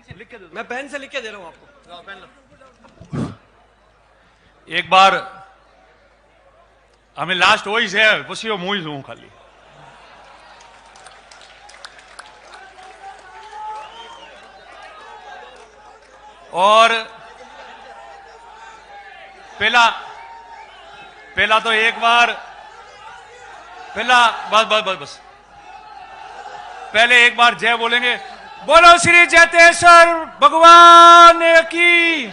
लिख के दे दो। मैं पेन से लिख के दे रहा हूं आपको। पेन लो। एक बार हमें लास्ट वही है, પછી હું જ હું ખાલી और पहला तो एक बार पहला बस पहले एक बार जय बोलेंगे। बोलो श्री जैतेश्वर भगवान की।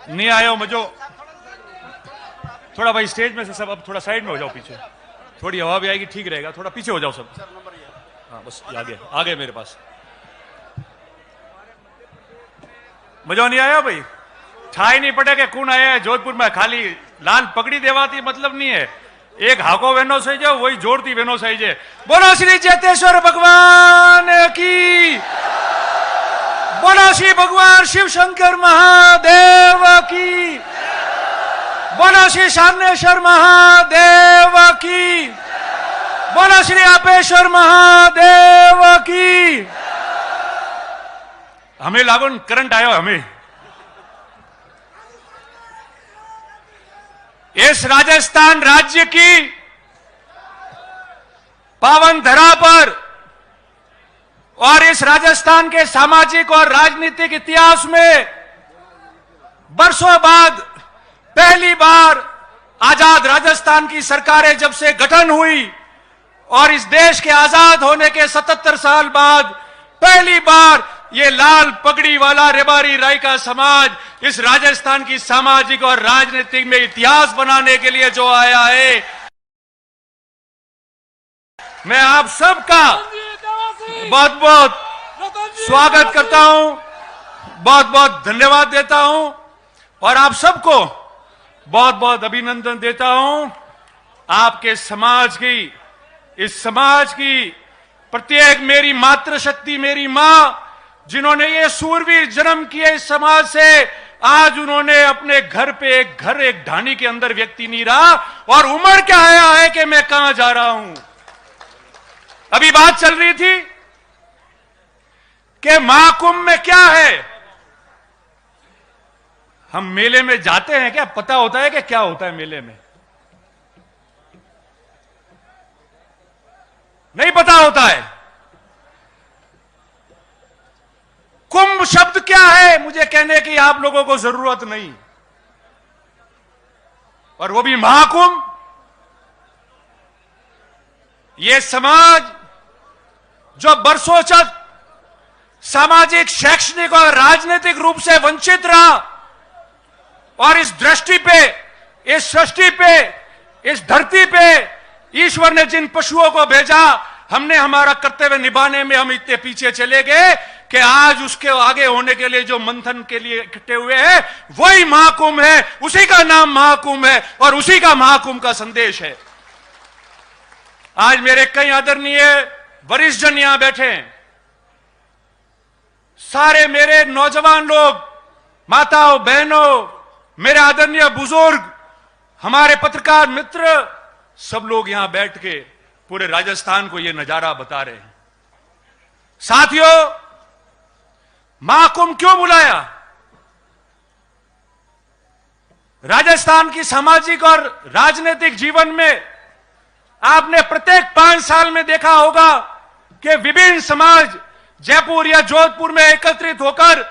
नहीं आयो मजो। थोड़ा भाई स्टेज में से सब अब थोड़ा साइड में हो जाओ, पीछे थोड़ी हवा भी आएगी, ठीक रहेगा। थोड़ा पीछे हो जाओ सब। हाँ बस आगे मेरे पास। मजो नहीं आया भाई? ठाई नहीं पड़े के कौन आया है जोधपुर में। खाली लाल पगड़ी देवाती मतलब नहीं है। एक हाको वेनो सही जाओ, वही जोड़ती वेनो सही जे। बोलो श्री जैतेश्वर भगवान की। बोलो श्री भगवान शिव शंकर महादेव की। बोलो श्री सामनेश्वर महादेव की। बोलो श्री आपेश्वर महादेव की। हमें लागू करंट आयो हमें। इस राजस्थान राज्य की पावन धरा पर और इस राजस्थान के सामाजिक और राजनीतिक इतिहास में वर्षों बाद पहली बार आजाद राजस्थान की सरकारें जब से गठन हुई और इस देश के आजाद होने के 77 साल बाद पहली बार ये लाल पगड़ी वाला रेबारी राय का समाज इस राजस्थान की सामाजिक और राजनीतिक में इतिहास बनाने के लिए जो आया है, मैं आप सबका बहुत बहुत स्वागत करता हूं, बहुत बहुत धन्यवाद देता हूं और आप सबको बहुत बहुत अभिनंदन देता हूं। आपके समाज की, इस समाज की प्रत्येक मेरी मातृशक्ति, मेरी मां जिन्होंने ये सूरवीर जन्म किए इस समाज से, आज उन्होंने अपने घर पे एक ढाणी के अंदर व्यक्ति नहीं रहा और उम्र क्या आया है कि मैं कहां जा रहा हूं। अभी बात चल रही थी कि महाकुंभ में क्या है। हम मेले में जाते हैं क्या पता होता है कि क्या होता है मेले में? नहीं पता होता है। कुंभ शब्द क्या है मुझे कहने की आप लोगों को जरूरत नहीं, और वो भी महाकुंभ। ये समाज जो बरसों तक सामाजिक, शैक्षणिक और राजनीतिक रूप से वंचित रहा और इस दृष्टि पे, इस सृष्टि पे, इस धरती पे ईश्वर ने जिन पशुओं को भेजा, हमने हमारा कर्तव्य निभाने में हम इतने पीछे चले गए कि आज उसके आगे होने के लिए जो मंथन के लिए इकट्ठे हुए हैं वही महाकुंभ है। उसी का नाम महाकुंभ है और उसी का महाकुंभ का संदेश है। आज मेरे कई आदरणीय वरिष्ठ जन यहां बैठे हैं, सारे मेरे नौजवान लोग, माताओं, बहनों, मेरे आदरणीय बुजुर्ग, हमारे पत्रकार मित्र, सब लोग यहां बैठ के पूरे राजस्थान को यह नजारा बता रहे हैं। साथियों, महाकुंभ क्यों बुलाया? राजस्थान की सामाजिक और राजनीतिक जीवन में आपने प्रत्येक 5 साल में देखा होगा कि विभिन्न समाज जयपुर या जोधपुर में एकत्रित होकर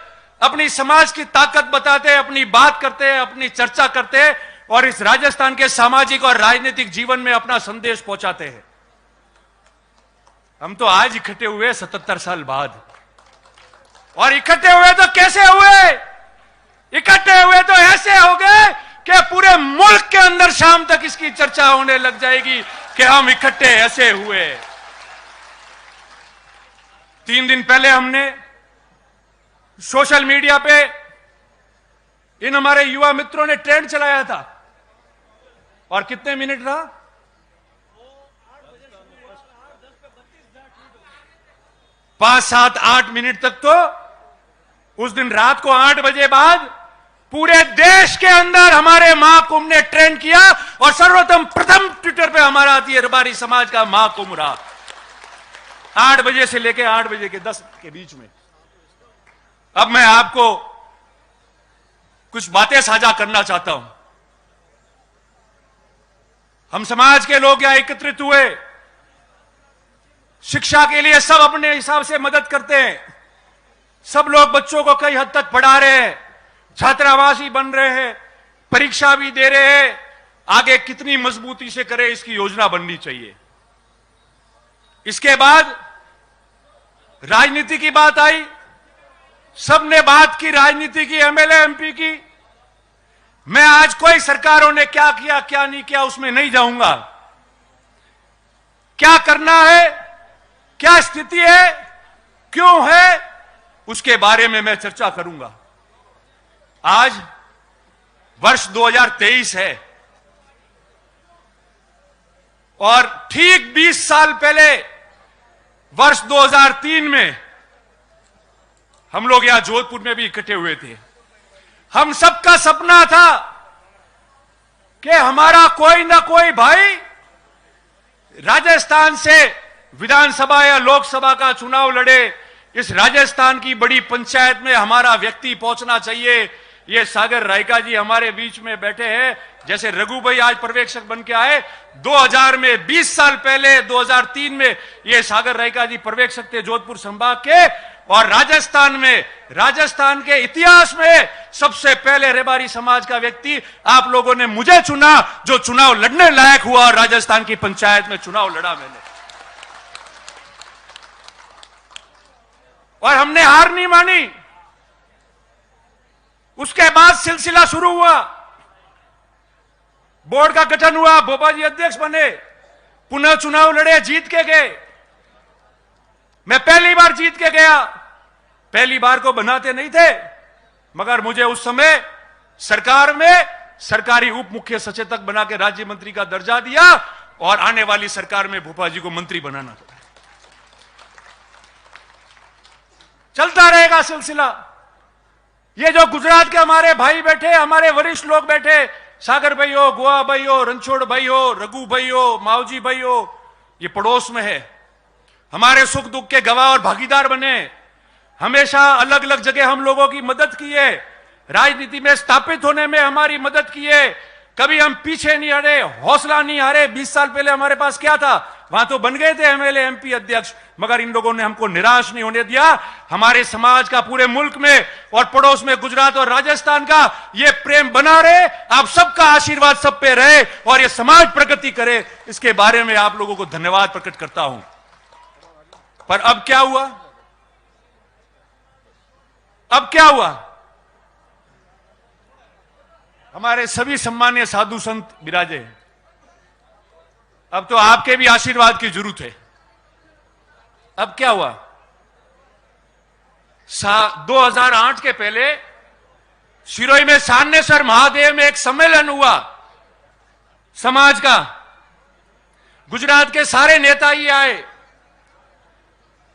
अपनी समाज की ताकत बताते हैं, अपनी बात करते हैं, अपनी चर्चा करते हैं और इस राजस्थान के सामाजिक और राजनीतिक जीवन में अपना संदेश पहुंचाते हैं। हम तो आज इकट्ठे हुए 77 साल बाद, और इकट्ठे हुए तो कैसे हुए? इकट्ठे हुए तो ऐसे हो गए कि पूरे मुल्क के अंदर शाम तक इसकी चर्चा होने लग जाएगी कि हम इकट्ठे ऐसे हुए। 3 दिन पहले हमने सोशल मीडिया पे इन हमारे युवा मित्रों ने ट्रेंड चलाया था, और कितने मिनट रहा? 5, 7, 8 मिनट तक। तो उस दिन रात को 8 बजे बाद पूरे देश के अंदर हमारे महाकुंभ ने ट्रेंड किया और सर्वप्रथम ट्विटर पे हमारा रेबारी समाज का महाकुंभ रहा। 8 बजे से लेकर 8 बजे के 10 के बीच में। अब मैं आपको कुछ बातें साझा करना चाहता हूं। हम समाज के लोग यहां एकत्रित हुए, शिक्षा के लिए सब अपने हिसाब से मदद करते हैं। सब लोग बच्चों को कई हद तक पढ़ा रहे हैं, छात्रावास ही बन रहे हैं, परीक्षा भी दे रहे हैं। आगे कितनी मजबूती से करें, इसकी योजना बननी चाहिए। इसके बाद राजनीति की बात आई, सबने बात की राजनीति की, एमएलए एमपी की। मैं आज कोई सरकारों ने क्या किया क्या नहीं किया उसमें नहीं जाऊंगा। क्या करना है, क्या स्थिति है, क्यों है, उसके बारे में मैं चर्चा करूंगा। आज वर्ष 2023 है और ठीक 20 साल पहले वर्ष 2003 में हम लोग यहां जोधपुर में भी इकट्ठे हुए थे। हम सबका सपना था कि हमारा कोई ना कोई भाई राजस्थान से विधानसभा या लोकसभा का चुनाव लड़े। इस राजस्थान की बड़ी पंचायत में हमारा व्यक्ति पहुंचना चाहिए। ये सागर रायका जी हमारे बीच में बैठे हैं, जैसे रघु भाई आज पर्यवेक्षक बन के आए। 2000 में 20 साल पहले 2003 में ये सागर रायका जी पर्यवेक्षक थे जोधपुर संभाग के। और राजस्थान के इतिहास में सबसे पहले रेबारी समाज का व्यक्ति आप लोगों ने मुझे चुना, जो चुनाव लड़ने लायक हुआ और राजस्थान की पंचायत में चुनाव लड़ा मैंने। और हमने हार नहीं मानी। उसके बाद सिलसिला शुरू हुआ, बोर्ड का गठन हुआ, भोपा जी अध्यक्ष बने, पुनः चुनाव लड़े, जीत के गए। मैं पहली बार जीत के गया। पहली बार को बनाते नहीं थे, मगर मुझे उस समय सरकार में सरकारी उप मुख्य सचेतक बना के राज्य मंत्री का दर्जा दिया और आने वाली सरकार में भोपा जी को मंत्री बनाना था। चलता रहेगा सिलसिला। ये जो गुजरात के हमारे भाई बैठे, हमारे वरिष्ठ लोग बैठे, सागर भाई हो, गोवा भाई हो, रणछोड़ भाई हो, रघु भाई हो, मावजी भाई हो, ये पड़ोस में है। हमारे सुख दुख के गवाह और भागीदार बने। हमेशा अलग अलग जगह हम लोगों की मदद की है, राजनीति में स्थापित होने में हमारी मदद की है। कभी हम पीछे नहीं हटे, हौसला नहीं हारे। 20 साल पहले हमारे पास क्या था, वहां तो बन गए थे एमएलए एमपी अध्यक्ष, मगर इन लोगों ने हमको निराश नहीं होने दिया। हमारे समाज का पूरे मुल्क में और पड़ोस में गुजरात और राजस्थान का ये प्रेम बना रहे। आप सबका आशीर्वाद सब पे रहे और ये समाज प्रगति करे, इसके बारे में आप लोगों को धन्यवाद प्रकट करता हूं। पर अब क्या हुआ, अब क्या हुआ? हमारे सभी सम्मानीय साधु संत विराजे। अब तो आपके भी आशीर्वाद की जरूरत है। अब क्या हुआ? 2008 के पहले सिरोही में सान्नेसर महादेव में एक सम्मेलन हुआ समाज का। गुजरात के सारे नेता ही आए।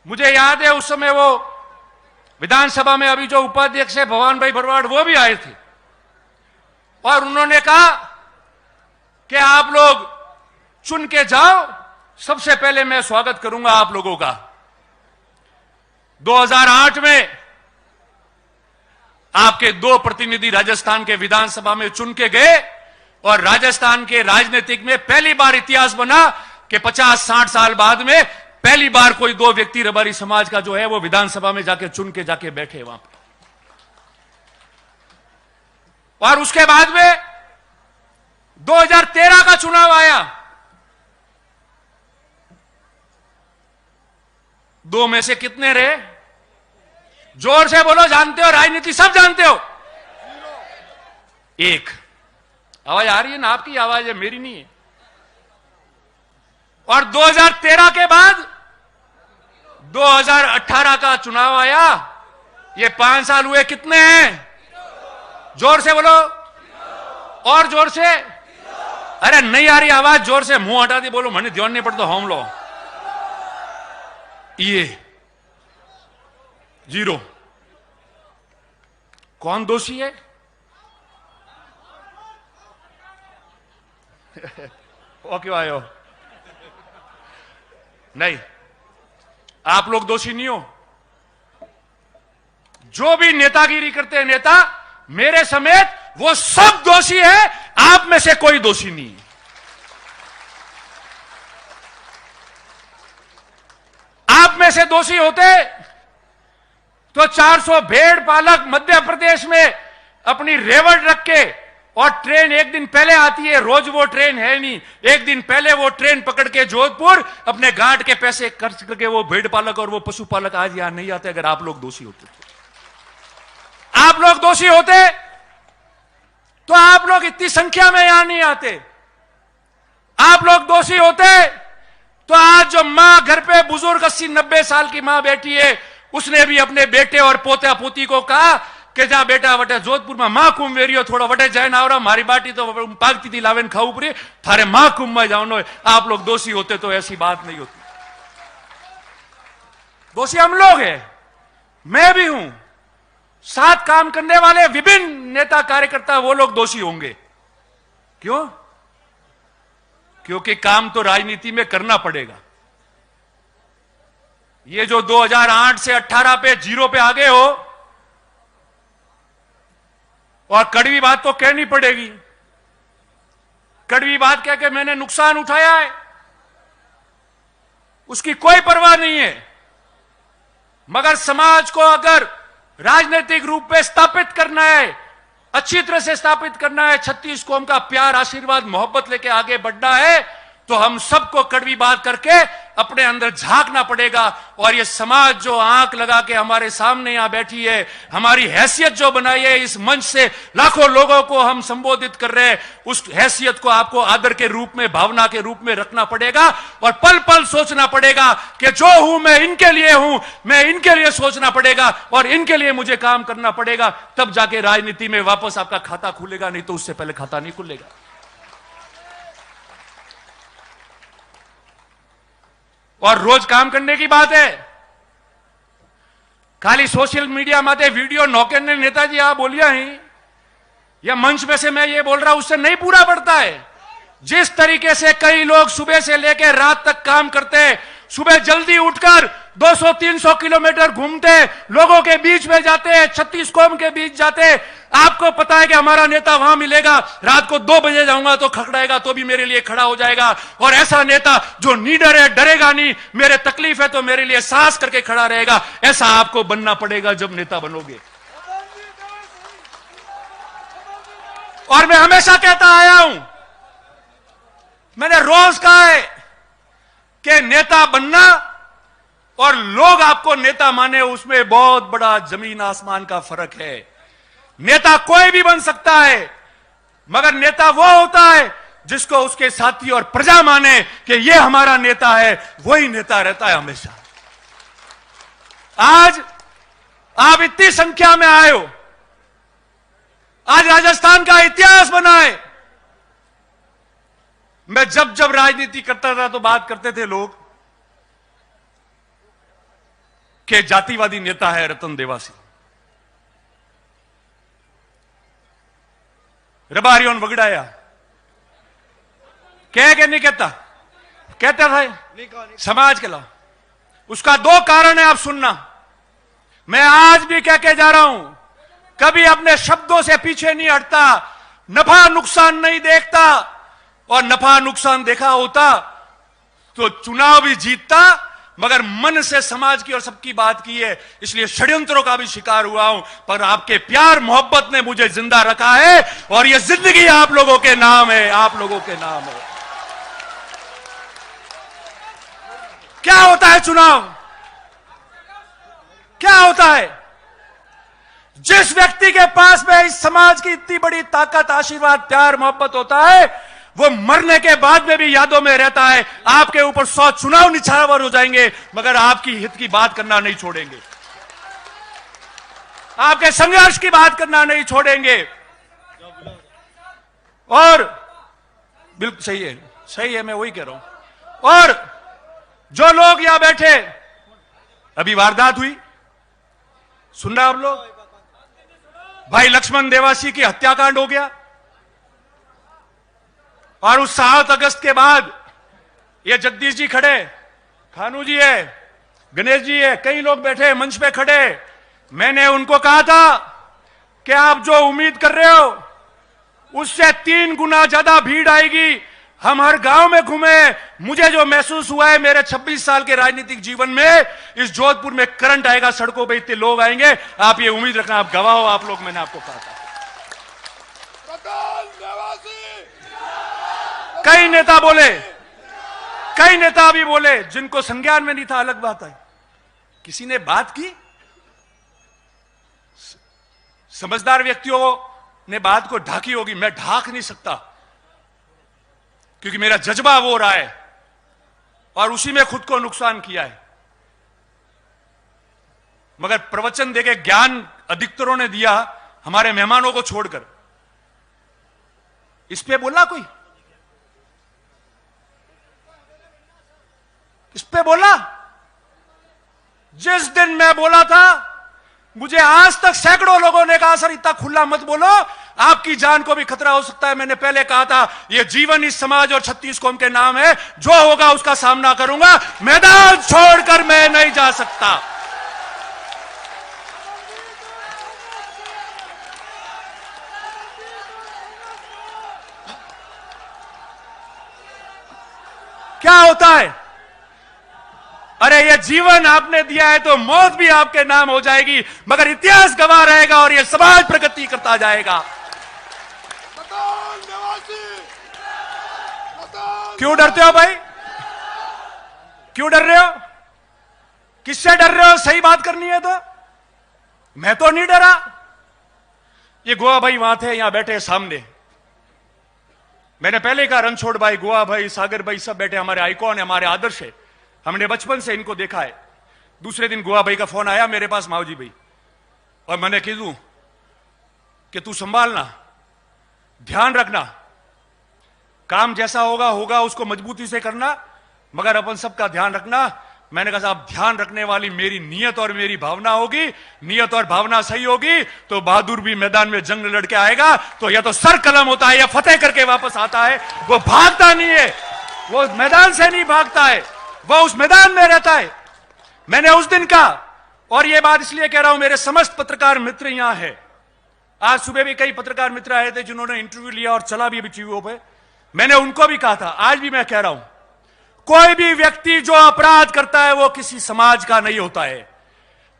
मुझे याद है उस समय वो विधानसभा में अभी जो उपाध्यक्ष है भवान भाई भरवाड़, वो भी आए थे और उन्होंने कहा कि आप लोग चुन के जाओ, सबसे पहले मैं स्वागत करूंगा आप लोगों का। 2008 में आपके 2 प्रतिनिधि राजस्थान के विधानसभा में चुन के गए और राजस्थान के राजनीतिक में पहली बार इतिहास बना कि 50-60 साल बाद में पहली बार कोई 2 व्यक्ति रबारी समाज का जो है वो विधानसभा में जाके चुन के जाके बैठे वहां पे। और उसके बाद में 2013 का चुनाव आया। 2 में से कितने रहे? जोर से बोलो, जानते हो, राजनीति सब जानते हो। 1 आवाज आ रही है ना? आपकी आवाज है, मेरी नहीं है। और 2013 के बाद 2018 का चुनाव आया। ये 5 साल हुए, कितने हैं? जोर से बोलो, और जोर से। अरे नहीं आ रही आवाज, जोर से। मुंह हटा दी, बोलो, मैंने ध्यान नहीं पड़ता। हम लो ये 0। कौन दोषी है? वो क्यों आए हो? नहीं, आप लोग दोषी नहीं हो। जो भी नेतागिरी करते हैं नेता, मेरे समेत, वो सब दोषी है, आप में से कोई दोषी नहीं है। आप में से दोषी होते तो 400 भेड़ पालक मध्य प्रदेश में अपनी रेवड़ रख के, और ट्रेन एक दिन पहले आती है, रोज वो ट्रेन है नहीं, एक दिन पहले वो ट्रेन पकड़ के जोधपुर अपने गांठ के पैसे खर्च करके वो भेड़ पालक और वो पशुपालक आज यहां नहीं आते। अगर आप लोग दोषी होते तो, आप लोग दोषी होते तो आप लोग इतनी संख्या में यहां नहीं आते। आप लोग दोषी होते तो आज जो मां घर पे बुजुर्ग 80-90 साल की मां बैठी है, उसने भी अपने बेटे और पोता पोती को कहा कि जा बेटा वटे जोधपुर में मां कुंभ वेरियो थोड़ा वटे जाए ना, और हमारी बाटी तो पागती थी लावेन खाऊ पड़ी, थारे मां कुंभ में जाओ। आप लोग दोषी होते तो ऐसी बात नहीं होती। दोषी हम लोग हैं, मैं भी हूं, साथ काम करने वाले विभिन्न नेता कार्यकर्ता, वो लोग दोषी होंगे। क्यों? क्योंकि काम तो राजनीति में करना पड़ेगा। ये जो 2008 से 18 पे जीरो पे आगे हो, और कड़वी बात तो कहनी पड़ेगी। कड़वी बात कह के मैंने नुकसान उठाया है, उसकी कोई परवाह नहीं है। मगर समाज को अगर राजनीतिक रूप में स्थापित करना है, अच्छी तरह से स्थापित करना है, 36 कौम का प्यार, आशीर्वाद, मोहब्बत लेके आगे बढ़ना है, तो हम सबको कड़वी बात करके अपने अंदर झांकना पड़ेगा। और ये समाज जो आंख लगा के हमारे सामने यहां बैठी है, हमारी हैसियत जो बनाई है, इस मंच से लाखों लोगों को हम संबोधित कर रहे हैं, उस हैसियत को आपको आदर के रूप में, भावना के रूप में रखना पड़ेगा। और पल पल सोचना पड़ेगा कि जो हूं मैं इनके लिए हूं, मैं इनके लिए सोचना पड़ेगा और इनके लिए मुझे काम करना पड़ेगा। तब जाके राजनीति में वापस आपका खाता खुलेगा, नहीं तो उससे पहले खाता नहीं खुलेगा। और रोज काम करने की बात है, खाली सोशल मीडिया माते वीडियो नौकर ने नेताजी आप बोलिया ही, या मंच में से मैं ये बोल रहा हूं, उससे नहीं पूरा पड़ता है। जिस तरीके से कई लोग सुबह से लेकर रात तक काम करते हैं, सुबह जल्दी उठकर 200-300 किलोमीटर घूमते, लोगों के बीच में जाते, 36 कौम के बीच जाते। आपको पता है कि हमारा नेता वहां मिलेगा, रात को 2 बजे जाऊंगा तो खड़खड़ाएगा तो भी मेरे लिए खड़ा हो जाएगा। और ऐसा नेता जो निडर है, डरेगा नहीं, मेरे तकलीफ है तो मेरे लिए सांस करके खड़ा रहेगा, ऐसा आपको बनना पड़ेगा जब नेता बनोगे। और मैं हमेशा कहता आया हूं, मैंने रोज कहा है कि नेता बनना और लोग आपको नेता माने, उसमें बहुत बड़ा जमीन आसमान का फर्क है। नेता कोई भी बन सकता है, मगर नेता वो होता है जिसको उसके साथी और प्रजा माने कि ये हमारा नेता है, वही नेता रहता है हमेशा। आज आप इतनी संख्या में आए हो, आज राजस्थान का इतिहास बना है। मैं जब जब राजनीति करता था तो बात करते थे लोग कि जातिवादी नेता है रतन देवासी, रबारियों वगड़ाया, कह के नहीं कहता, कहता था समाज के ला। उसका 2 कारण है, आप सुनना। मैं आज भी कह के जा रहा हूं, कभी अपने शब्दों से पीछे नहीं हटता, नफा नुकसान नहीं देखता, और नफा नुकसान देखा होता तो चुनाव भी जीतता, मगर मन से समाज की और सबकी बात की है, इसलिए षड्यंत्रों का भी शिकार हुआ हूं। पर आपके प्यार मोहब्बत ने मुझे जिंदा रखा है, और यह जिंदगी आप लोगों के नाम है, आप लोगों के नाम है। क्या होता है चुनाव? क्या होता है? जिस व्यक्ति के पास में इस समाज की इतनी बड़ी ताकत, आशीर्वाद, प्यार, मोहब्बत होता है, वो मरने के बाद में भी यादों में रहता है। आपके ऊपर 100 चुनाव निछावर हो जाएंगे, मगर आपकी हित की बात करना नहीं छोड़ेंगे, आपके संघर्ष की बात करना नहीं छोड़ेंगे। और बिल्कुल सही है, मैं वही कह रहा हूं। और जो लोग यहां बैठे, अभी वारदात हुई, सुन रहे आप लोग, भाई लक्ष्मण देवासी की हत्याकांड हो गया, और उस 7 अगस्त के बाद ये जगदीश जी खड़े, खानू जी है, गणेश जी है, कई लोग बैठे मंच पे खड़े, मैंने उनको कहा था कि आप जो उम्मीद कर रहे हो उससे 3 गुना ज्यादा भीड़ आएगी। हम हर गांव में घूमे, मुझे जो महसूस हुआ है मेरे 26 साल के राजनीतिक जीवन में, इस जोधपुर में करंट आएगा, सड़कों पे इतने लोग आएंगे, आप ये उम्मीद रखना, आप गवाह हो आप लोग, मैंने आपको कहा था। कई नेता बोले, कई नेता भी बोले जिनको संज्ञान में नहीं था, अलग बात है। किसी ने बात की, समझदार व्यक्तियों ने बात को ढाकी होगी, मैं ढाक नहीं सकता क्योंकि मेरा जज्बा वो रहा है और उसी में खुद को नुकसान किया है। मगर प्रवचन देके ज्ञान अधिकतरों ने दिया, हमारे मेहमानों को छोड़कर। इस पे बोला कोई, इस पे बोला? जिस दिन मैं बोला था, मुझे आज तक सैकड़ों लोगों ने कहा सर इतना खुला मत बोलो, आपकी जान को भी खतरा हो सकता है। मैंने पहले कहा था यह जीवन इस समाज और 36 कौम के नाम है, जो होगा उसका सामना करूंगा, मैदान छोड़कर मैं नहीं जा सकता। क्या होता है? अरे ये जीवन आपने दिया है तो मौत भी आपके नाम हो जाएगी, मगर इतिहास गवाह रहेगा और ये समाज प्रगति करता जाएगा। क्यों डरते हो भाई? क्यों डर रहे हो? किससे डर रहे हो? सही बात करनी है तो। मैं तो नहीं डरा। ये गोवा भाई वहां थे, यहां बैठे सामने। मैंने पहले कहा रणछोड़ भाई, गोवा भाई, सागर भाई सब बैठे, हमारे आइकॉन है, हमारे आदर्श है, हमने बचपन से इनको देखा है। दूसरे दिन गोवा भाई का फोन आया मेरे पास, मावजी भाई, और मैंने कह कि तू संभालना, ध्यान रखना, काम जैसा होगा होगा, उसको मजबूती से करना, मगर अपन सबका ध्यान रखना। मैंने कहा साहब ध्यान रखने वाली मेरी नियत और मेरी भावना होगी, नियत और भावना सही होगी तो बहादुर भी मैदान में जंग लड़के आएगा तो या तो सर कलम होता है या फतेह करके वापस आता है। वो भागता नहीं है, वो मैदान से नहीं भागता है, वो उस मैदान में रहता है। मैंने उस दिन कहा, और यह बात इसलिए कह रहा हूं, मेरे समस्त पत्रकार मित्र यहां है। आज सुबह भी कई पत्रकार मित्र आए थे जिन्होंने इंटरव्यू लिया और चला भी अभी टीवी पे। मैंने उनको भी कहा था, आज भी मैं कह रहा हूं, कोई भी व्यक्ति जो अपराध करता है वो किसी समाज का नहीं होता है।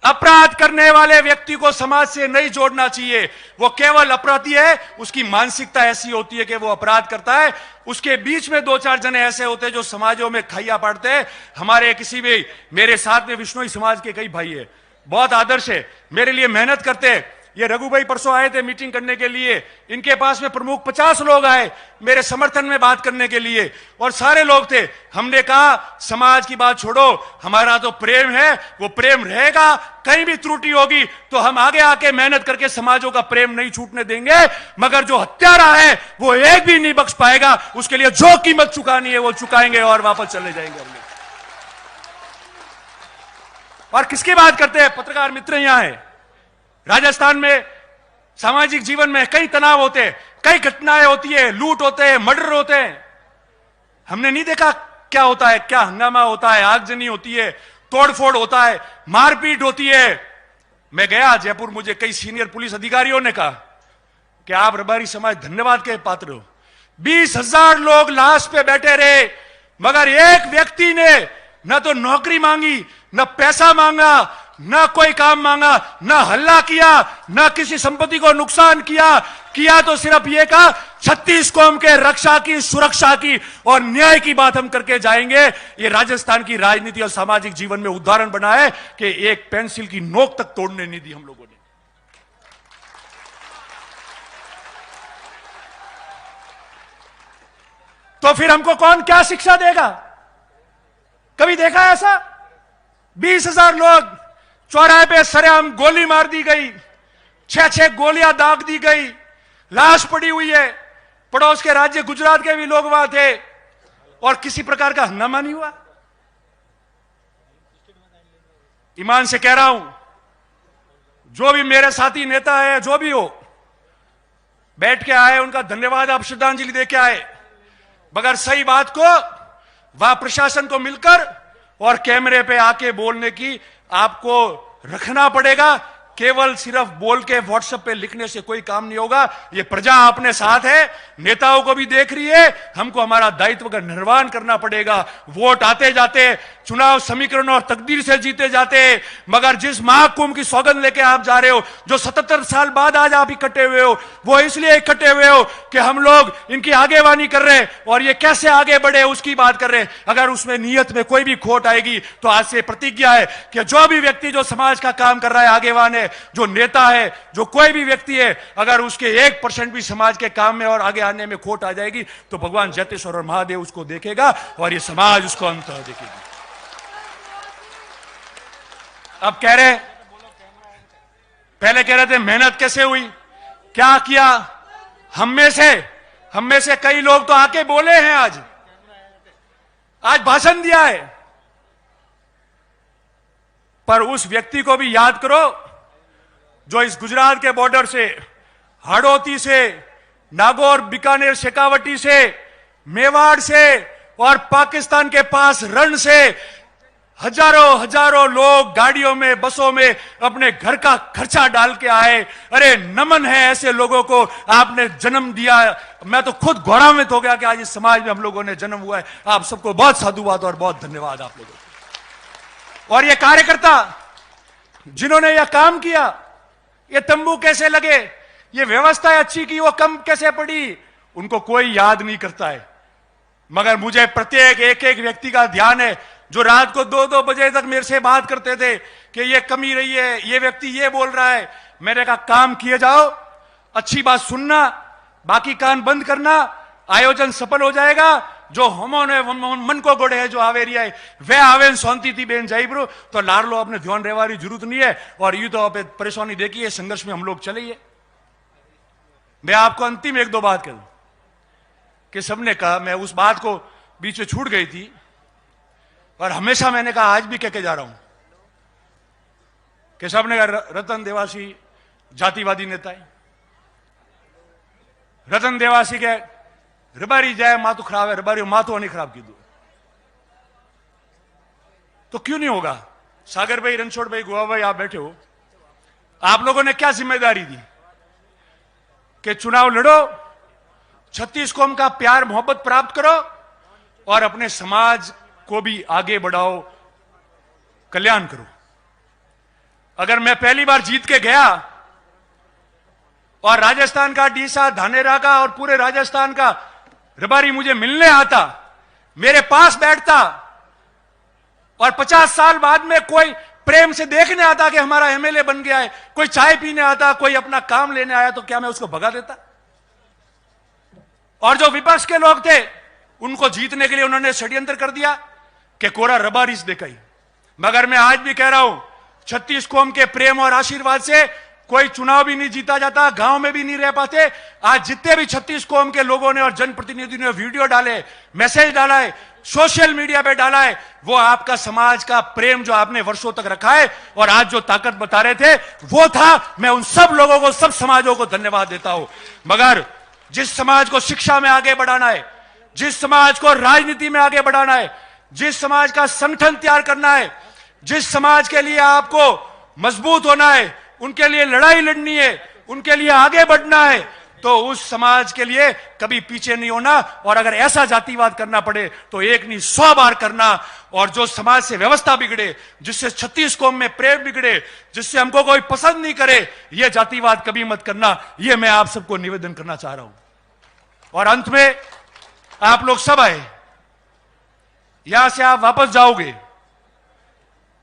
अपराध करने वाले व्यक्ति को समाज से नहीं जोड़ना चाहिए, वो केवल अपराधी है, उसकी मानसिकता ऐसी होती है कि वो अपराध करता है। उसके बीच में 2-4 जने ऐसे होते हैं जो समाजों में खाइया पाड़ते हैं। हमारे किसी भी, मेरे साथ में विश्नोई समाज के कई भाई है, बहुत आदर्श है, मेरे लिए मेहनत करते हैं। ये रघु भाई परसों आए थे मीटिंग करने के लिए, इनके पास में प्रमुख 50 लोग आए मेरे समर्थन में बात करने के लिए, और सारे लोग थे। हमने कहा समाज की बात छोड़ो, हमारा तो प्रेम है, वो प्रेम रहेगा, कहीं भी त्रुटि होगी तो हम आगे आके मेहनत करके समाजों का प्रेम नहीं छूटने देंगे, मगर जो हत्यारा है वो एक भी नहीं बख्श पाएगा। उसके लिए जो कीमत चुकानी है वो चुकाएंगे और वापस चले जाएंगे हम लोग। और किसकी बात करते हैं? पत्रकार मित्र यहां है। राजस्थान में सामाजिक जीवन में कई तनाव होते हैं, कई घटनाएं होती है, लूट होते हैं, मर्डर होते हैं। हमने नहीं देखा क्या होता है, क्या हंगामा होता है, आगजनी होती है, तोड़फोड़ होता है, मारपीट होती है। मैं गया जयपुर, मुझे कई सीनियर पुलिस अधिकारियों ने कहा कि आप रबारी समाज धन्यवाद के पात्र हो। 20,000 लोग लाश पे बैठे रहे, मगर एक व्यक्ति ने न तो नौकरी मांगी, न पैसा मांगा, न कोई काम मांगा, न हल्ला किया, न किसी संपत्ति को नुकसान किया तो सिर्फ ये कहा 36 कौम के रक्षा की, सुरक्षा की और न्याय की बात हम करके जाएंगे। ये राजस्थान की राजनीति और सामाजिक जीवन में उदाहरण बना है कि एक पेंसिल की नोक तक तोड़ने नहीं दी हम लोगों ने। तो फिर हमको कौन क्या शिक्षा देगा? कभी देखा ऐसा? 20,000 लोग चौराहे पे सरेआम गोली मार दी गई, 6-6 गोलियां दाग दी गई, लाश पड़ी हुई है। पड़ोस के राज्य गुजरात के भी लोग वहां थे और किसी प्रकार का हंगामा नहीं हुआ। ईमान से कह रहा हूं, जो भी मेरे साथी नेता है, जो भी हो, बैठ के आए, उनका धन्यवाद, आप श्रद्धांजलि दे के आए, मगर सही बात को वह प्रशासन को मिलकर और कैमरे पे आके बोलने की आपको रखना पड़ेगा। केवल सिर्फ बोल के व्हाट्सएप पे लिखने से कोई काम नहीं होगा। ये प्रजा अपने साथ है, नेताओं को भी देख रही है, हमको हमारा दायित्व का निर्वहन करना पड़ेगा। वोट आते जाते, चुनाव समीकरण और तकदीर से जीते जाते, मगर जिस महाकुंभ की सौगंध लेके आप जा रहे हो, जो 77 साल बाद आज आप इकट्ठे हुए हो, वो इसलिए इकट्ठे हुए हो कि हम लोग इनकी आगेवानी कर रहे हैं और ये कैसे आगे बढ़े उसकी बात कर रहे हैं। अगर उसमें नियत में कोई भी खोट आएगी तो आज से प्रतिज्ञा है कि जो भी व्यक्ति जो समाज का काम कर रहा है, आगेवान है, जो नेता है, जो कोई भी व्यक्ति है, अगर उसके 1% भी समाज के काम में और आगे आने में खोट आ जाएगी तो भगवान जैतेश्वर और महादेव उसको देखेगा और ये समाज उसको अंत देखेगी। अब कह रहे, पहले कह रहे थे मेहनत कैसे हुई, क्या किया। हम में से कई लोग तो आके बोले हैं, आज भाषण दिया है, पर उस व्यक्ति को भी याद करो जो इस गुजरात के बॉर्डर से, हाड़ौती से, नागौर, बीकानेर, शेखावटी से, मेवाड़ से और पाकिस्तान के पास रण से हजारों लोग गाड़ियों में, बसों में अपने घर का खर्चा डाल के आए। अरे नमन है ऐसे लोगों को, आपने जन्म दिया। मैं तो खुद गौरवान्वित हो गया कि आज इस समाज में हम लोगों ने जन्म हुआ है। आप सबको बहुत साधुवाद और बहुत धन्यवाद आप लोगों को। और ये कार्यकर्ता जिन्होंने यह काम किया, ये तंबू कैसे लगे, ये व्यवस्था अच्छी की, वो कम कैसे पड़ी, उनको कोई याद नहीं करता है। मगर मुझे प्रत्येक एक व्यक्ति का ध्यान है जो रात को 2-2 बजे तक मेरे से बात करते थे कि ये कमी रही है, ये व्यक्ति ये बोल रहा है। मैंने कहा काम किए जाओ, अच्छी बात सुनना, बाकी कान बंद करना, आयोजन सफल हो जाएगा। जो हमोने मन को गोड़े है, जो आवेरी है वे आवेन शांति थी बेन जाइब्रो, तो लारलो अपने ध्यान रहवारी जरूरत नहीं है। और यू तो आप परेशानी देखिए, संघर्ष में हम लोग चलिए। मैं आपको अंतिम 1-2 बात करूं कि सबने कहा, मैं उस बात को बीच में छूट गई थी और हमेशा मैंने कहा, आज भी कह के जा रहा हूं कि सबने कहा रतन देवासी जातिवादी नेता है। रतन देवासी के रबारी जाए मातु खराब है, रबारी मातु नहीं खराब की दो तो क्यों नहीं होगा। सागर भाई, रणछोड़ भाई, गोवा भाई, आप बैठे हो, आप लोगों ने क्या जिम्मेदारी दी कि चुनाव लड़ो, 36 कौम का प्यार मोहब्बत प्राप्त करो और अपने समाज को भी आगे बढ़ाओ, कल्याण करो। अगर मैं पहली बार जीत के गया और राजस्थान का, डीसा, धानेरा का और पूरे राजस्थान का रबारी मुझे मिलने आता, मेरे पास बैठता और 50 साल बाद में कोई प्रेम से देखने आता कि हमारा एमएलए बन गया है, कोई चाय पीने आता, कोई अपना काम लेने आया, तो क्या मैं उसको भगा देता। और जो विपक्ष के लोग थे उनको जीतने के लिए उन्होंने षड्यंत्र कर दिया कि कोरा रबारिस दिखाई। मगर मैं आज भी कह रहा हूं, 36 कौम के प्रेम और आशीर्वाद से कोई चुनाव भी नहीं जीता जाता, गांव में भी नहीं रह पाते। आज जितने भी 36 कौम के लोगों ने और जनप्रतिनिधियों ने वीडियो डाले, मैसेज डाला है, सोशल मीडिया पे डाला है, वो आपका समाज का प्रेम जो आपने वर्षों तक रखा है और आज जो ताकत बता रहे थे वो था। मैं उन सब लोगों को, सब समाजों को धन्यवाद देता हूं। मगर जिस समाज को शिक्षा में आगे बढ़ाना है, जिस समाज को राजनीति में आगे बढ़ाना है, जिस समाज का संगठन तैयार करना है, जिस समाज के लिए आपको मजबूत होना है, उनके लिए लड़ाई लड़नी है, उनके लिए आगे बढ़ना है, तो उस समाज के लिए कभी पीछे नहीं होना। और अगर ऐसा जातिवाद करना पड़े तो एक नहीं 100 बार करना। और जो समाज से व्यवस्था बिगड़े, जिससे 36 कौम में प्रेम बिगड़े, जिससे हमको कोई पसंद नहीं करे, यह जातिवाद कभी मत करना। यह मैं आप सबको निवेदन करना चाह रहा हूं। और अंत में आप लोग सब आए, यहां से आप वापस जाओगे।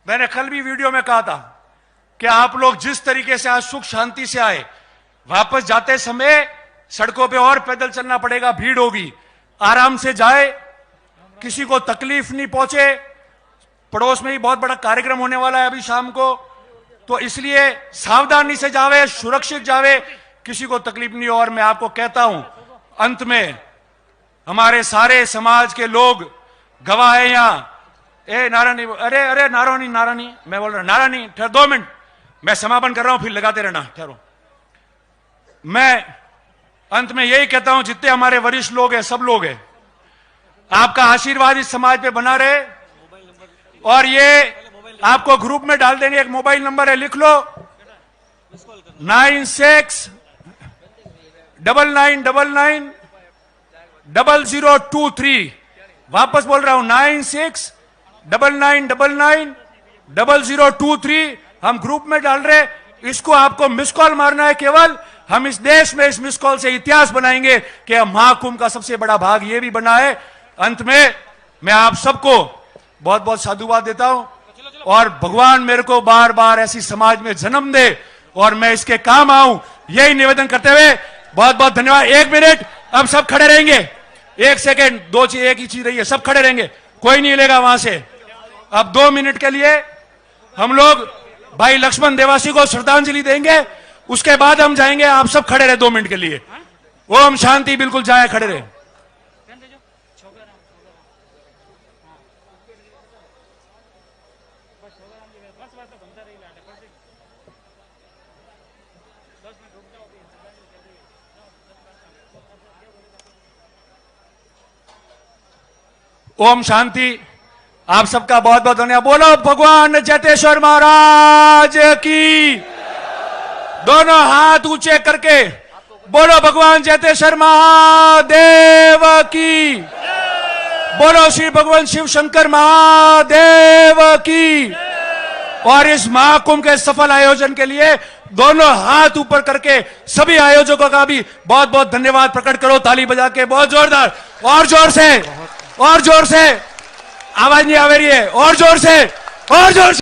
मैंने कल भी वीडियो में कहा था कि आप लोग जिस तरीके से आज सुख शांति से आए, वापस जाते समय सड़कों पे और पैदल चलना पड़ेगा, भीड़ होगी, आराम से जाए, किसी को तकलीफ नहीं पहुंचे। पड़ोस में ही बहुत बड़ा कार्यक्रम होने वाला है अभी शाम को, तो इसलिए सावधानी से जावे, सुरक्षित जावे, किसी को तकलीफ नहीं हो। और मैं आपको कहता हूं, अंत में हमारे सारे समाज के लोग गवाह है यहां। नारायणी, अरे नारायणी, मैं बोल रहा नारायणी, ठहर 2 मिनट, मैं समापन कर रहा हूं, फिर लगाते रहना, ठहरो। मैं अंत में यही कहता हूं, जितने हमारे वरिष्ठ लोग हैं, सब लोग हैं, आपका आशीर्वाद इस समाज पे बना रहे। और ये आपको ग्रुप में डाल देंगे। एक मोबाइल नंबर है, लिख लो, 9699990023। वापस बोल रहा हूं, 9699990023। हम ग्रुप में डाल रहे, इसको आपको मिस कॉल मारना है केवल। हम इस देश में इस मिस कॉल से इतिहास बनाएंगे कि महाकुंभ का सबसे बड़ा भाग ये भी बना है। अंत में मैं आप सबको बहुत बहुत साधुवाद देता हूं और भगवान मेरे को बार बार ऐसी समाज में जन्म दे और मैं इसके काम आऊं, यही निवेदन करते हुए बहुत बहुत धन्यवाद। 1 मिनट, अब सब खड़े रहेंगे। 1 सेकेंड, 2 चीज, एक ही चीज रही है, सब खड़े रहेंगे, कोई नहीं हिलेगा वहां से। अब 2 मिनट के लिए हम लोग भाई लक्ष्मण देवासी को श्रद्धांजलि देंगे, उसके बाद हम जाएंगे। आप सब खड़े रहे 2 मिनट के लिए। ओम शांति, बिल्कुल जाए, खड़े रहे। ओम शांति। आप सबका बहुत बहुत धन्यवाद। बोलो भगवान जैतेश्वर महाराज की। दोनों हाथ ऊंचे करके बोलो भगवान जैतेश्वर महादेव की। बोलो श्री भगवान शिव शंकर महादेव की। और इस महाकुंभ के सफल आयोजन के लिए दोनों हाथ ऊपर करके सभी आयोजकों का भी बहुत बहुत धन्यवाद प्रकट करो, ताली बजा के, बहुत जोरदार, और जोर से, और जोर से। आवाज नहीं आ रही है, और जोर से, और जोर से।